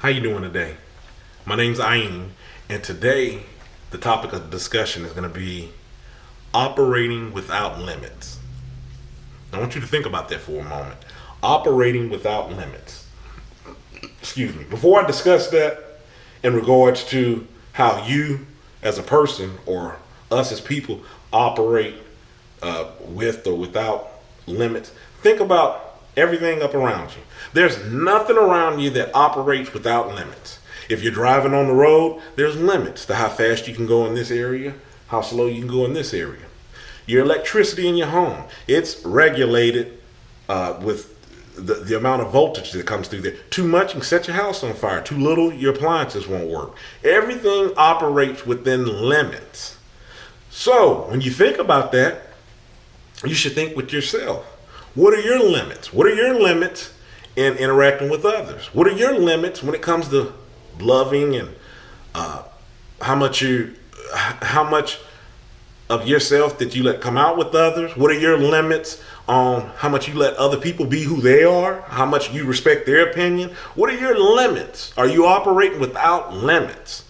How you doing today? My name's Ayin, and today the topic of discussion is going to be operating without limits. I want you to think about that for a moment. Operating without limits. Excuse me. Before I discuss that in regards to how you as a person or us as people operate with or without limits, think about everything up around you. There's nothing around you that operates without limits. If you're driving on the road, there's limits to how fast you can go in this area, how slow you can go in this area. Your electricity in your home, it's regulated with the amount of voltage that comes through there. Too much, you can set your house on fire. Too little, your appliances won't work. Everything operates within limits. So when you think about that, you should think with yourself. What are your limits? What are your limits in interacting with others? What are your limits when it comes to loving and how much of yourself that you let come out with others? What are your limits on how much you let other people be who they are? How much you respect their opinion? What are your limits? Are you operating without limits?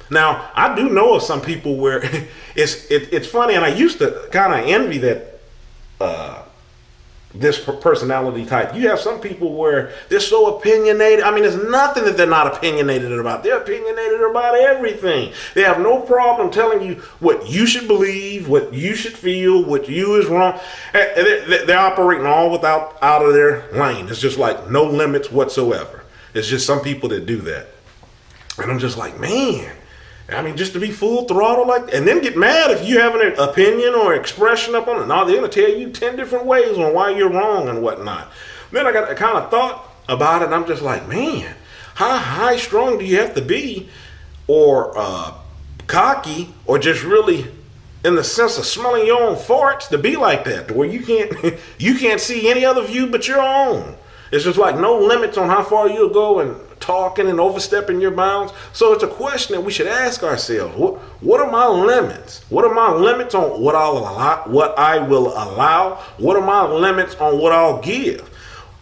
Now, I do know of some people where it's funny, and I used to kind of envy that this personality type. You have some people where they're so opinionated. I mean, there's nothing that they're not opinionated about. They're opinionated about everything. They have no problem telling you what you should believe, what you should feel, what you is wrong. They're operating all out of their lane. It's just like no limits whatsoever. It's just some people that do that. And I'm just like, man, I mean, just to be full throttle like, and then get mad if you have an opinion or expression up on it. No, they're going to tell you 10 different ways on why you're wrong and whatnot. Then I got kind of thought about it, and I'm just like, man, how high strong do you have to be, or cocky, or just really in the sense of smelling your own farts to be like that, to where you can't see any other view but your own. It's just like no limits on how far you'll go and talking and overstepping your bounds. So it's a question that we should ask ourselves. What are my limits? What are my limits on what I will allow? What are my limits on what I'll give?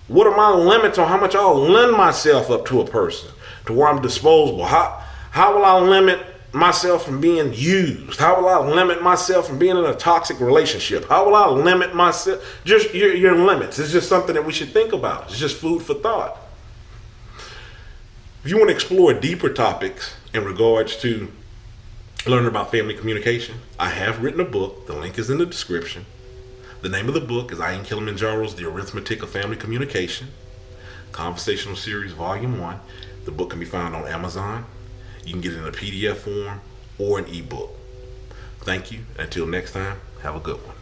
What are my limits on how much I'll lend myself up to a person to where I'm disposable? How will I limit myself from being used? How will I limit myself from being in a toxic relationship? How will I limit myself? Just your limits. It's just something that we should think about. It's just food for thought. If you want to explore deeper topics in regards to learning about family communication, I have written a book. The link is in the description. The name of the book is Kilimanjaro's The Arithmetic of Family Communication, Conversational Series Volume 1. The book can be found on Amazon. You can get it in a PDF form or an ebook. Thank you. Until next time, have a good one.